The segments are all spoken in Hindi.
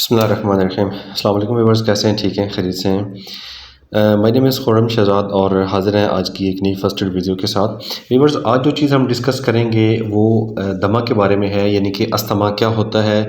बिस्मिल्लाहिर्रहमानिर्रहीम। अस्सलाम वालेकुम व्यूअर्स, कैसे हैं? ठीक हैं, खैरियत से हैं? My name is Khurram Shahzad और हाज़िर हैं आज की एक नई फर्स्ट एड वीडियो के साथ। व्यूअर्स, आज जो चीज़ हम डिस्कस करेंगे वो दमा के बारे में है, यानी कि अस्थमा क्या होता है,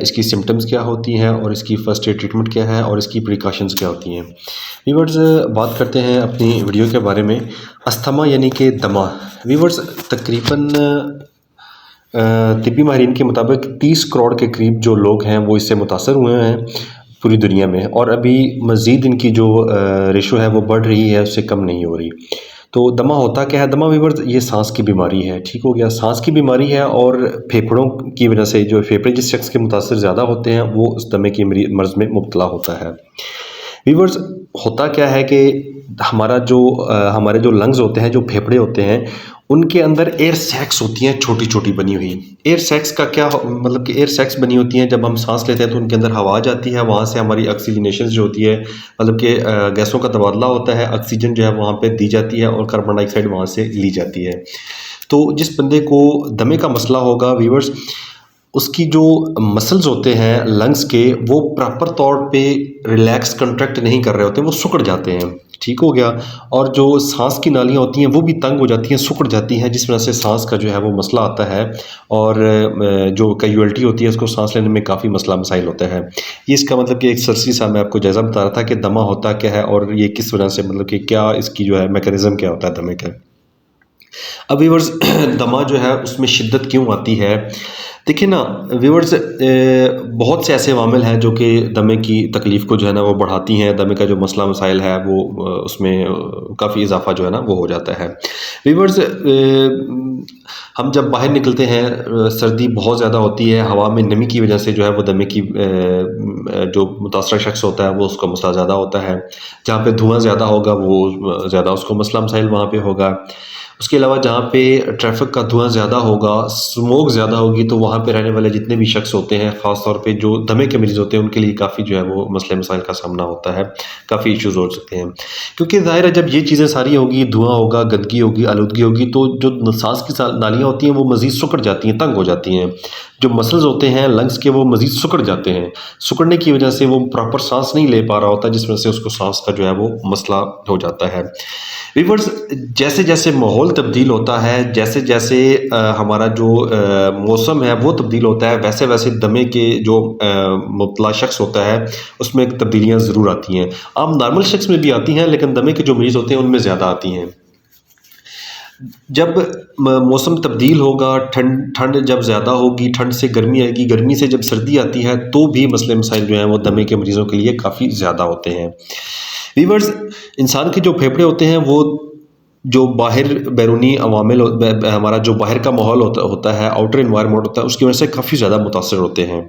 इसकी सिम्टम्स क्या होती हैं और इसकी फ़र्स्ट एड ट्रीटमेंट क्या है और इसकी प्रिकॉशंस क्या होती हैं। व्यूअर्स, बात करते हैं अपनी वीडियो के बारे में। अस्थमा यानी कि दमा। व्यूअर्स, तकरीबन तिब्बी माहिरीन के मुताबिक 30 करोड़ के करीब जो लोग हैं वो इससे मुतासर हुए हैं पूरी दुनिया में, और अभी मज़ीद इनकी जो रेशो है वो बढ़ रही है, उससे कम नहीं हो रही। तो दमा होता क्या है? दमा व्यूअर्स ये सांस की बीमारी है, ठीक हो गया। सांस की बीमारी है और फेफड़ों की वजह से जो फेफड़े जिस शख्स के मुतासर ज़्यादा होते हैं वो उस दमे की मर्ज़ में मुब्तला होता है। व्यूअर्स, होता क्या है कि हमारे जो लंग्स होते हैं, जो फेफड़े होते हैं, उनके अंदर एयर सैक्स होती हैं छोटी छोटी बनी हुई। एयर सैक्स का क्या मतलब कि एयर सैक्स बनी होती हैं, जब हम सांस लेते हैं तो उनके अंदर हवा जाती है, वहाँ से हमारी ऑक्सीजनेशन जो होती है, मतलब कि गैसों का तबादला होता है, ऑक्सीजन जो है वहाँ पे दी जाती है और कार्बन डाइऑक्साइड वहाँ से ली जाती है। तो जिस बंदे को दमे का मसला होगा व्यूअर्स, उसकी जो मसल्स होते हैं लंग्स के, वो प्रॉपर तौर पे रिलैक्स कंट्रैक्ट नहीं कर रहे होते, वो सिकुड़ जाते हैं, ठीक हो गया। और जो सांस की नालियाँ होती हैं वो भी तंग हो जाती हैं, सिकुड़ जाती हैं, जिस वजह से सांस का जो है वो मसला आता है और जो कैजुअल्टी होती है उसको सांस लेने में काफ़ी मसला मसाइल होता है। ये इसका मतलब कि एक सरसरी सा मैं आपको जायज़ा बता रहा था कि दमा होता क्या है और ये किस वजह से, मतलब कि क्या इसकी जो है मैकेनिज़्म क्या होता है दमे का। अब व्यूअर्स, दमा जो है उसमें शिद्दत क्यों आती है? देखिए ना व्यूअर्स, बहुत से ऐसे अवामिल हैं जो कि दमे की तकलीफ़ को जो है ना वो बढ़ाती हैं। दमे का जो मसला मसाइल है वो उसमें काफ़ी इजाफा जो है ना वो हो जाता है। व्यूअर्स, हम जब बाहर निकलते हैं, सर्दी बहुत ज़्यादा होती है, हवा में नमी की वजह से जो है वो दमे की जो मुतासर शख्स होता है वो उसका मसला ज़्यादा होता है। जहाँ पे धुआं ज़्यादा होगा वो ज़्यादा उसको मसला मसाइल वहाँ पे होगा। उसके अलावा जहाँ पे ट्रैफिक का धुआं ज़्यादा होगा, स्मोक ज़्यादा होगी, तो वहाँ पे रहने वाले जितने भी शख्स होते हैं, ख़ास तौर पे जो दमे के मरीज़ होते हैं, उनके लिए काफ़ी जो है वो मसले मसाइल का सामना होता है, काफ़ी इश्यूज़ हो सकते हैं। क्योंकि ज़ाहिर है जब ये चीज़ें सारी होगी, धुआं होगा, गंदगी होगी, आलूदगी होगी, तो जो सांस की नालियाँ होती हैं वो मज़ीद सिकुड़ जाती हैं, तंग हो जाती हैं। जो मसल्स होते हैं लंग्स के वो मज़ीद सिकुड़ जाते हैं। सिकुड़ने की वजह से वो प्रॉपर सांस नहीं ले पा रहा होता, जिस वजह से उसको सांस का जो है वो मसला हो जाता है। व्यूअर्स, जैसे जैसे माहौल तब्दील होता है, जैसे जैसे हमारा जो मौसम है वो तब्दील होता है, वैसे वैसे दमे के जो मुब्तला शख्स होता है उसमें तब्दीलियाँ ज़रूर आती हैं। आम नॉर्मल शख्स में भी आती हैं, लेकिन दमे के जो मरीज़ होते हैं उनमें ज़्यादा आती हैं। जब मौसम तब्दील होगा, ठंड ठंड जब ज़्यादा होगी, ठंड से गर्मी आएगी, गर्मी से जब सर्दी आती है, तो भी मसले मसाइल जो हैं वो दमे के मरीज़ों के लिए काफ़ी ज़्यादा होते हैं। व्यूअर्स, इंसान के जो फेफड़े होते हैं वो जो बाहर बैरूनी अवामिल हमारा जो बाहर का माहौल होता है, आउटर इन्वायरमेंट होता है, उसकी वजह से काफ़ी ज़्यादा मुतासर होते हैं।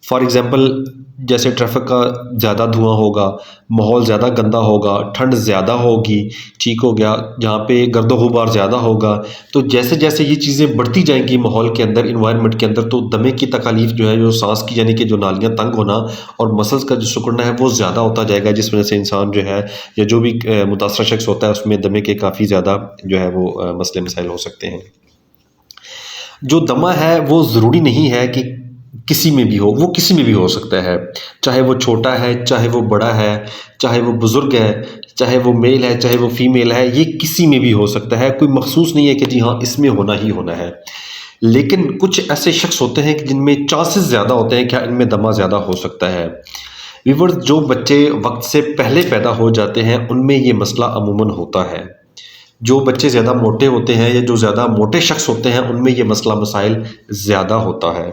फॉर एग्ज़ाम्पल, जैसे ट्रैफिक का ज़्यादा धुआं होगा, माहौल ज़्यादा गंदा होगा, ठंड ज़्यादा होगी, ठीक हो गया, जहाँ पे गर्द गुबार ज़्यादा होगा, तो जैसे जैसे ये चीज़ें बढ़ती जाएंगी माहौल के अंदर, इन्वायरमेंट के अंदर, तो दमे की तकालीफ जो है, जो सांस की यानी कि जो नालियाँ तंग होना और मसल्स का जो सिकुड़ना है वो ज़्यादा होता जाएगा, जिस वजह से इंसान जो है या जो भी मुतासर शख्स होता है उसमें दमे के काफ़ी ज़्यादा जो है वो मसले मसाइल हो सकते हैं। जो दमा है वो ज़रूरी नहीं है कि किसी में भी हो, वो किसी में भी हो सकता है, चाहे वो छोटा है, चाहे वो बड़ा है, चाहे वो बुज़ुर्ग है, चाहे वो मेल है, चाहे वो फीमेल है, ये किसी में भी हो सकता है। कोई मखसूस नहीं है कि जी हाँ इसमें होना ही होना है। लेकिन कुछ ऐसे शख्स होते हैं कि जिनमें चांसेस ज़्यादा होते हैं कि इनमें दमा ज़्यादा हो सकता है। व्यूअर्स, जो बच्चे वक्त से पहले पैदा हो जाते हैं उनमें ये मसला अमूमन होता है। जो बच्चे ज़्यादा मोटे होते हैं या जो ज़्यादा मोटे शख्स होते हैं उनमें ये मसला मसाइल ज़्यादा होता है,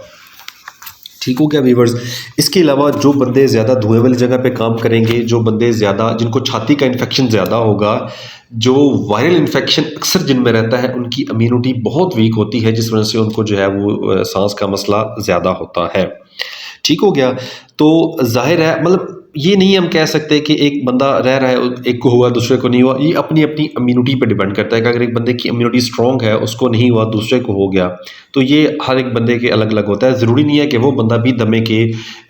ठीक हो गया व्यूअर्स। इसके अलावा जो बंदे ज़्यादा धुएं वाली जगह पे काम करेंगे, जो बंदे ज़्यादा जिनको छाती का इन्फेक्शन ज़्यादा होगा, जो वायरल इन्फेक्शन अक्सर जिनमें रहता है, उनकी इम्यूनिटी बहुत वीक होती है, जिस वजह से उनको जो है वो सांस का मसला ज़्यादा होता है, ठीक हो गया। तो जाहिर है, मतलब ये नहीं हम कह सकते कि एक बंदा रह रहा है, एक को हुआ दूसरे को नहीं हुआ। ये अपनी अपनी इम्यूनिटी पर डिपेंड करता है कि अगर एक बंदे की इम्यूनिटी स्ट्रॉन्ग है, उसको नहीं हुआ, दूसरे को हो गया, तो ये हर एक बंदे के अलग अलग होता है। ज़रूरी नहीं है कि वो बंदा भी दमे के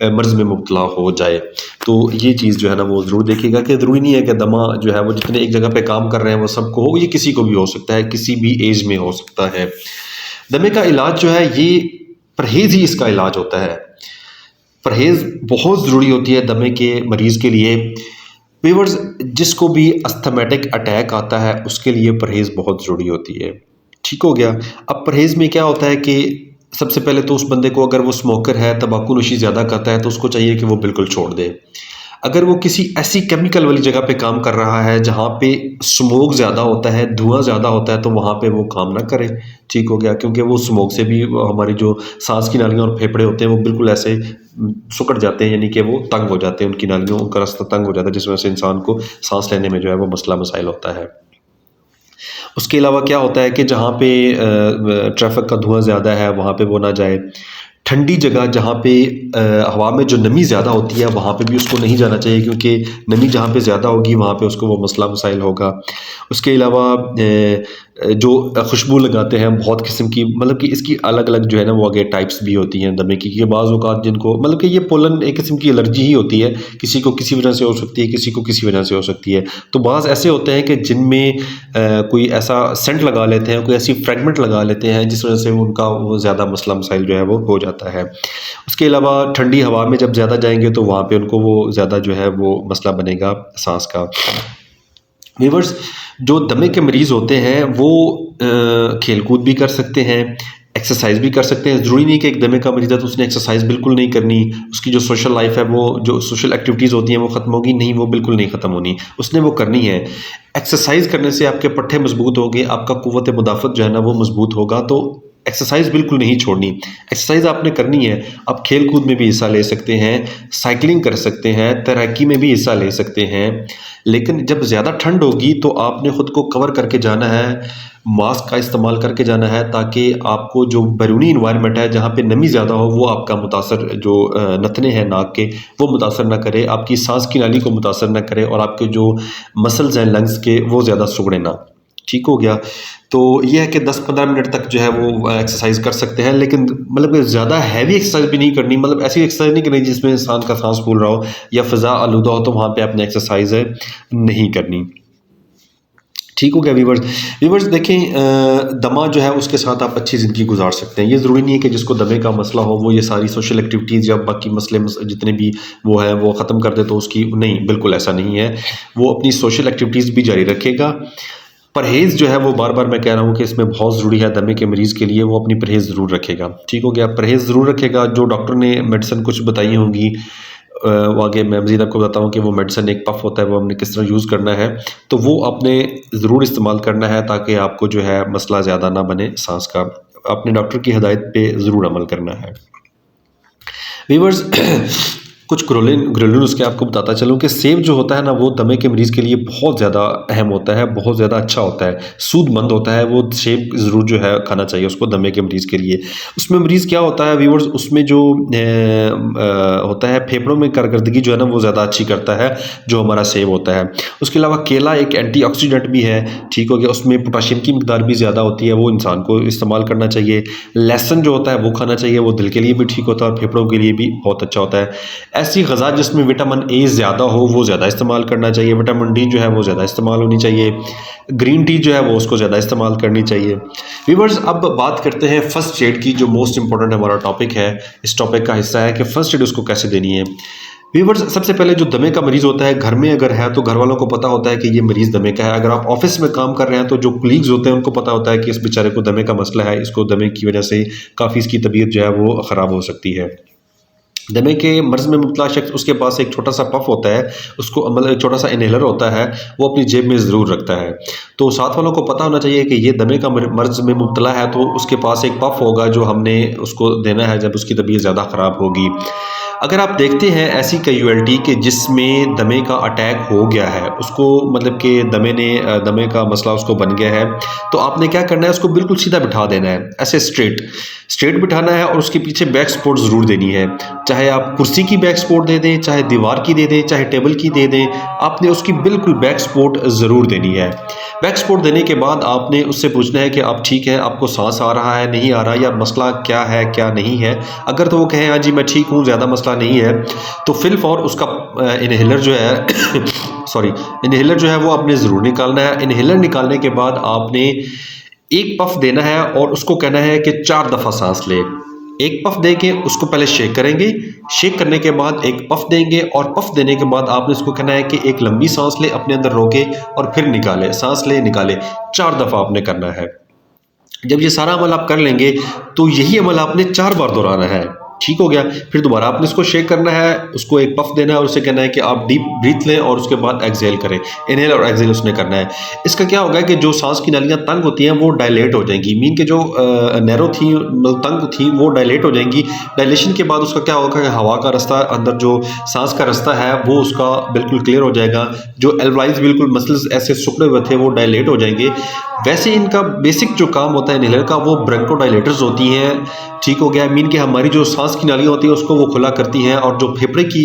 मर्ज़ में मुब्तला हो जाए। तो ये चीज़ जो है ना वो ज़रूर देखिएगा कि ज़रूरी नहीं है कि दमा जो है वो जितने एक जगह पर काम कर रहे हैं वो सबको हो, ये किसी को भी हो सकता है, किसी भी एज में हो सकता है। दमे का इलाज जो है ये परहेज़ ही इसका इलाज होता है। परहेज़ बहुत ज़रूरी होती है दमे के मरीज़ के लिए। व्यूअर्स, जिसको भी अस्थमैटिक अटैक आता है उसके लिए परहेज़ बहुत ज़रूरी होती है। ठीक हो गया। अब परहेज़ में क्या होता है कि सबसे पहले तो उस बंदे को, अगर वो स्मोकर है, तंबाकू नोशी ज़्यादा करता है, तो उसको चाहिए कि वो बिल्कुल छोड़ दे। अगर वो किसी ऐसी केमिकल वाली जगह पे काम कर रहा है जहाँ पे स्मोक ज़्यादा होता है, धुआं ज़्यादा होता है, तो वहाँ पे वो काम ना करे। ठीक हो गया, क्योंकि वो स्मोक से भी हमारी जो सांस की नालियाँ और फेफड़े होते हैं वो बिल्कुल ऐसे सिकुड़ जाते हैं, यानी कि वो तंग हो जाते हैं, उनकी नालियों उनका रास्ता तंग हो जाता है, जिस वजह से इंसान को सांस लेने में जो है वो मसला मसाइल होता है। उसके अलावा क्या होता है कि जहाँ पे ट्रैफिक का धुआं ज़्यादा है वहाँ पे वो ना जाए। ठंडी जगह जहाँ पे हवा में जो नमी ज़्यादा होती है वहाँ पे भी उसको नहीं जाना चाहिए, क्योंकि नमी जहाँ पे ज़्यादा होगी वहाँ पे उसको वो मसला मसाइल होगा। उसके अलावा जो खुशबू लगाते हैं बहुत किस्म की, मतलब कि इसकी अलग अलग जो है ना वो आगे टाइप्स भी होती हैं दमे की, बाज़ औक़ात जिनको मतलब कि ये पोलन एक किस्म की एलर्जी ही होती है, किसी को किसी वजह से हो सकती है, किसी को किसी वजह से हो सकती है। तो बाज़ ऐसे होते हैं कि जिनमें कोई ऐसा सेंट लगा लेते हैं, कोई ऐसी फ्रेगमेंट लगा लेते हैं जिस वजह से उनका वो ज़्यादा मसला मसाइल जो है वो हो जाता है। उसके अलावा ठंडी हवा में जब ज़्यादा जाएंगे तो वहाँ पे उनको वो ज़्यादा जो है वो मसला बनेगा सांस का। व्यूअर्स, जो दमे के मरीज़ होते हैं वो खेल कूद भी कर सकते हैं, एक्सरसाइज भी कर सकते हैं। ज़रूरी नहीं कि एक दमे का मरीज़ है तो उसने एक्सरसाइज बिल्कुल नहीं करनी, उसकी जो सोशल लाइफ है, वो जो सोशल एक्टिविटीज़ होती हैं वो ख़त्म होगी, नहीं, वो बिल्कुल नहीं ख़त्म होनी, उसने वो करनी है। एक्सरसाइज करने से आपके पट्टे मजबूत होंगे, आपका कुव्वत मुदाफ़त जो है ना वो मजबूत होगा। तो एक्सरसाइज बिल्कुल नहीं छोड़नी, एक्सरसाइज आपने करनी है। आप खेल कूद में भी हिस्सा ले सकते हैं, साइकिलिंग कर सकते हैं, तैराकी में भी हिस्सा ले सकते हैं, लेकिन जब ज़्यादा ठंड होगी तो आपने ख़ुद को कवर करके जाना है, मास्क का इस्तेमाल करके जाना है, ताकि आपको जो बैरूनी इन्वायरमेंट है जहाँ पे नमी ज़्यादा हो वो आपका मुतासर जो नथने हैं नाक के वो मुतासर ना करे, आपकी सांस की नाली को मुतासर ना करे, और आपके जो मसल्स हैं लंग्स के वो ज़्यादा सुगड़े ना। ठीक हो गया। तो ये है कि 10-15 मिनट तक जो है वो एक्सरसाइज कर सकते हैं, लेकिन मतलब कि ज़्यादा हैवी एक्सरसाइज भी नहीं करनी, मतलब ऐसी एक्सरसाइज नहीं करनी जिसमें इंसान का सांस फूल रहा हो या फ़िज़ा आलूदा हो, तो वहाँ पे आपने एक्सरसाइज नहीं करनी। ठीक हो गया व्यूअर्स। व्यूअर्स देखें, दमा जो है उसके साथ आप अच्छी ज़िंदगी गुजार सकते हैं। ये ज़रूरी नहीं है कि जिसको दमे का मसला हो वो ये सारी सोशल एक्टिविटीज़ या बाकी मसले जितने भी वो है वो ख़त्म कर दे, तो उसकी नहीं, बिल्कुल ऐसा नहीं है। वो अपनी सोशल एक्टिविटीज़ भी जारी रखेगा। परहेज़ जो है वो बार बार मैं कह रहा हूँ कि इसमें बहुत ज़रूरी है दमे के मरीज़ के लिए, वो अपनी परहेज़ ज़रूर रखेगा। ठीक हो गया, परहेज़ ज़रूर रखेगा। जो डॉक्टर ने मेडिसिन कुछ बताई होंगी वो आगे मैं मज़ीद आपको बताता हूँ कि वो मेडिसिन एक पफ़ होता है, वो हमने किस तरह यूज़ करना है, तो वो आपने ज़रूर इस्तेमाल करना है ताकि आपको जो है मसला ज़्यादा ना बने सांस का। अपने डॉक्टर की हिदायत पे ज़रूर अमल करना है। व्यूअर्स, कुछ घरेलू नुस्खे आपको बताता चलूँ कि सेब जो होता है ना वो दमे के मरीज़ के लिए बहुत ज़्यादा अहम होता है, बहुत ज़्यादा अच्छा होता है, सूदमंद होता है। वो सेब ज़रूर जो है खाना चाहिए उसको दमे के मरीज़ के लिए। उसमें मरीज़ क्या होता है व्यूअर्स, उसमें जो होता है फेफड़ों में कारकर्दगी जो है ना वो ज़्यादा अच्छी करता है जो हमारा सेब होता है। उसके अलावा केला एक एंटीऑक्सीडेंट भी है। ठीक हो गया, उसमें पोटाशियम की मिकदार भी ज़्यादा होती है, वो इंसान को इस्तेमाल करना चाहिए। लहसुन जो होता है वो खाना चाहिए, वो दिल के लिए भी ठीक होता है और फेफड़ों के लिए भी बहुत अच्छा होता है। ऐसी ग़िज़ा जिसमें विटामिन ए ज़्यादा हो वो ज़्यादा इस्तेमाल करना चाहिए। विटामिन डी जो है वो ज़्यादा इस्तेमाल होनी चाहिए। ग्रीन टी जो है वो उसको ज़्यादा इस्तेमाल करनी चाहिए। व्यूअर्स, अब बात करते हैं फ़र्स्ट एड की, जो मोस्ट इंपॉर्टेंट हमारा टॉपिक है, इस टॉपिक का हिस्सा है कि फ़र्स्ट एड उसको कैसे देनी है। व्यूअर्स, सबसे पहले जो दमे का मरीज़ होता है, घर में अगर है तो घर वालों को पता होता है कि ये मरीज़ दमे का है। अगर आप ऑफिस में काम कर रहे हैं तो जो कलीग्स होते हैं उनको पता होता है कि इस बेचारे को दमे का मसला है, इसको दमे की वजह से काफ़ी इसकी तबीयत जो है वो ख़राब हो सकती है। दमे के मर्ज़ में मुब्तला शख्स, उसके पास एक छोटा सा पफ होता है, उसको मतलब छोटा सा इनहेलर होता है, वो अपनी जेब में ज़रूर रखता है। तो साथ वालों को पता होना चाहिए कि ये दमे का मर्ज़ में मुब्तला है, तो उसके पास एक पफ होगा जो हमने उसको देना है जब उसकी तबीयत ज़्यादा ख़राब होगी। अगर आप देखते हैं ऐसी कैजुअल्टी कि जिसमें दमे का अटैक हो गया है, उसको मतलब कि दमे का मसला उसको बन गया है, तो आपने क्या करना है, उसको बिल्कुल सीधा बिठा देना है, ऐसे स्ट्रेट बिठाना है, और उसके पीछे बैक सपोर्ट ज़रूर देनी है। चाहे आप कुर्सी की बैक सपोर्ट दे दें, चाहे दीवार की दे दें, चाहे टेबल की दे दें, आपने उसकी बिल्कुल बैक सपोर्ट ज़रूर देनी है। बैक सपोर्ट देने के बाद आपने उससे पूछना है कि आप ठीक हैं, आपको सांस आ रहा है, नहीं आ रहा, या मसला क्या है क्या नहीं है। अगर तो वो कहें हाँ जी मैं ठीक हूँ, ज़्यादा मसला नहीं है, तो फिलफौर उसका इनहेलर जो है सॉरी इनहेलर जो है वो आपने ज़रूर निकालना है। इनहेलर निकालने के बाद आपने एक पफ देना है और उसको कहना है कि 4 दफ़ा सांस ले। एक पफ देके उसको पहले शेक करेंगे, शेक करने के बाद एक पफ देंगे और पफ देने के बाद आपने इसको कहना है कि एक लंबी सांस ले, अपने अंदर रोके और फिर निकाले, सांस ले निकाले, 4 दफ़ा आपने करना है। जब ये सारा अमल आप कर लेंगे तो यही अमल आपने 4 बार दोहराना है। ठीक हो गया। फिर दोबारा आपने इसको शेक करना है, उसको एक पफ देना है और उसे कहना है कि आप डीप ब्रीथ लें और उसके बाद एक्सहेल करें। इनहेल और एक्सहेल उसने करना है। इसका क्या होगा कि जो सांस की नालियाँ तंग होती हैं वो डायलेट हो जाएंगी, मीन के जो नैरो थी, तंग थी, वो डायलेट हो जाएंगी। डायलेशन के बाद उसका क्या होगा कि हवा का रास्ता, अंदर जो सांस का रास्ता है वो उसका बिल्कुल क्लियर हो जाएगा। जो एल्वलाइज बिल्कुल मसल्स ऐसे सिकुड़े हुए थे वो डायलेट हो जाएंगे। वैसे इनका बेसिक जो काम होता है इनहेलर का वो ब्रोंकोडायलेटर्स होती हैं। ठीक हो गया। मीन कि हमारी जो सांस की नालियाँ होती हैं उसको वो खुला करती हैं और जो फेफड़े की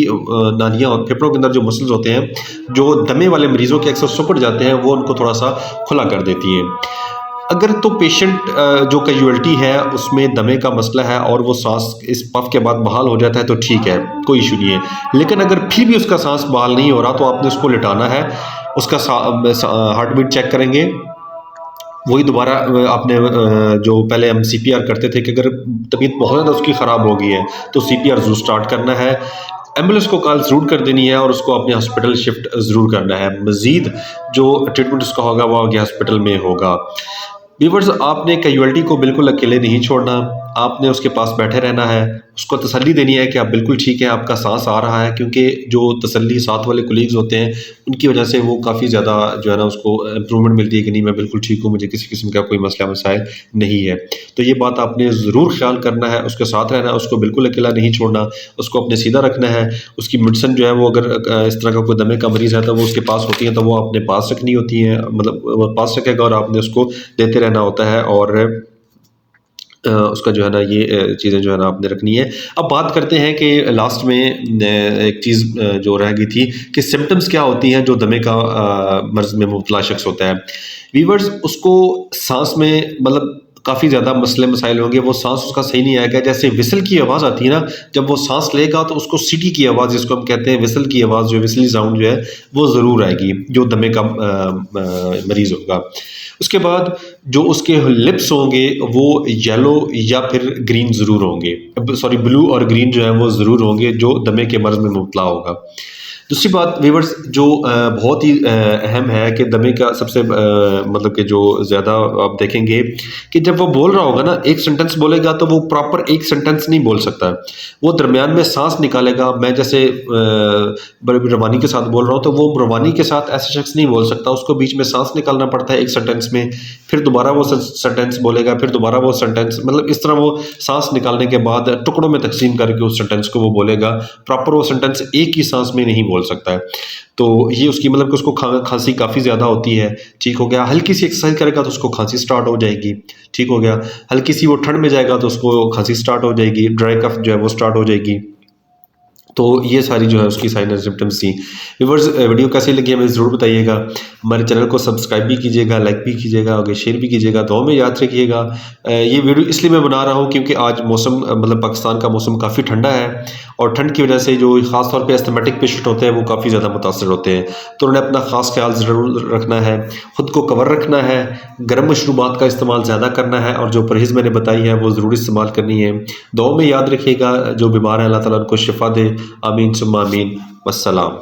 नालियाँ और फेफड़ों के अंदर जो मसल्स होते हैं जो दमे वाले मरीजों के अक्सर सिकुड़ जाते हैं वो उनको थोड़ा सा खुला कर देती हैं। अगर तो पेशेंट जो कैजुअल्टी है उसमें दमे का मसला है और वो सांस इस पफ के बाद बहाल हो जाता है तो ठीक है, कोई इशू नहीं है। लेकिन अगर फिर भी उसका सांस बहाल नहीं हो रहा तो आपने उसको लिटाना है, उसका हार्ट बीट चेक करेंगे। वही दोबारा आपने जो पहले हम सीपीआर करते थे कि अगर तबीयत बहुत ज़्यादा उसकी ख़राब हो गई है तो सीपीआर ज़रूर स्टार्ट करना है, एम्बुलेंस को कॉल ज़रूर कर देनी है और उसको अपने हॉस्पिटल शिफ्ट ज़रूर करना है। मज़ीद जो ट्रीटमेंट उसका होगा वो आगे हॉस्पिटल में होगा। व्यूअर्स, आपने कैजुअल्टी को बिल्कुल अकेले नहीं छोड़ना, आपने उसके पास बैठे रहना है, उसको तसल्ली देनी है कि आप बिल्कुल ठीक है, आपका सांस आ रहा है। क्योंकि जो तसल्ली साथ वाले कोलीग्स होते हैं उनकी वजह से वो काफ़ी ज़्यादा जो है ना उसको इम्प्रूवमेंट मिलती है कि नहीं मैं बिल्कुल ठीक हूँ, मुझे किसी किस्म का कोई मसला मसाइल नहीं है। तो ये बात आपने ज़रूर ख्याल करना है, उसके साथ रहना है, उसको बिल्कुल अकेला नहीं छोड़ना, उसको अपने सीधा रखना है। उसकी मेडिसिन जो है वो अगर इस तरह का कोई दमे का मरीज़ है तो वो उसके पास होती है तो वो अपने पास रखनी होती है, मतलब वो पास रखेगा और आपने उसको देते रहना होता है और उसका जो है ना ये चीज़ें जो है ना आपने रखनी है। अब बात करते हैं कि लास्ट में एक चीज़ जो रह गई थी कि सिम्टम्स क्या होती हैं जो दमे का मर्ज़ में मुब्तला शख्स होता है। वीवर्स, उसको सांस में मतलब काफ़ी ज़्यादा मसले मसाइल होंगे, वो सांस उसका सही नहीं आएगा। जैसे विसल की आवाज़ आती है ना, जब वो सांस लेगा तो उसको सीटी की आवाज़ जिसको हम कहते हैं विसल की आवाज़, जो विसली साउंड जो है वो ज़रूर आएगी जो दमे का मरीज़ होगा। उसके बाद जो उसके लिप्स होंगे वो येलो या फिर ग्रीन ज़रूर होंगे, सॉरी ब्लू और ग्रीन जो है वो ज़रूर होंगे जो दमे के मर्ज़ में मुब्तला होगा। दूसरी बात व्यूअर्स जो बहुत ही अहम है कि दमे का सबसे मतलब कि जो ज़्यादा आप देखेंगे कि जब वो बोल रहा होगा ना, एक सेंटेंस बोलेगा तो वो प्रॉपर एक सेंटेंस नहीं बोल सकता, वो दरमियान में सांस निकालेगा। मैं जैसे रवानी के साथ बोल रहा हूँ तो वो रवानी के साथ ऐसे शख्स नहीं बोल सकता, उसको बीच में सांस निकालना पड़ता है एक सेंटेंस में, फिर दोबारा वो सेंटेंस बोलेगा, फिर दोबारा वो सेंटेंस, मतलब इस तरह वो सांस निकालने के बाद टुकड़ों में तकसीम करके उस सेंटेंस को वो बोलेगा। प्रॉपर वो सेंटेंस एक ही सांस में नहीं बोल सकता है। तो ये उसकी मतलब कि उसको खांसी काफ़ी ज़्यादा होती है। ठीक हो गया। हल्की सी एक्सरसाइज करेगा तो उसको खांसी स्टार्ट हो जाएगी। ठीक हो गया। हल्की सी वो ठंड में जाएगा तो उसको खांसी स्टार्ट हो जाएगी, ड्राई कफ जो है वो स्टार्ट हो जाएगी। तो ये सारी जो है उसकी साइन एंड सिम्टम्स थी। व्यूअर्स, वीडियो कैसी लगी हमें ज़रूर बताइएगा। हमारे चैनल को सब्सक्राइब भी कीजिएगा, लाइक भी कीजिएगा, आगे शेयर भी कीजिएगा। दुआ में याद रखिएगा। ये वीडियो इसलिए मैं बना रहा हूँ क्योंकि आज मौसम मतलब पाकिस्तान का मौसम काफ़ी ठंडा है और ठंड की वजह से जो ख़ास तौर पे एस्थमेटिक पेशेंट होते हैं वो काफ़ी ज़्यादा मुतासर होते हैं। तो उन्हें अपना ख़ास ख्याल ज़रूर रखना है, ख़ुद को कवर रखना है, गर्म मशरूबात का इस्तेमाल ज़्यादा करना है और जो परहेज़ मैंने बताई है वो ज़रूर इस्तेमाल करनी है। दुआ में याद रखिएगा। जो बीमार है अल्लाह ताला उनको शिफा दे। आमीन सुम्मा आमीन। वस्सलाम।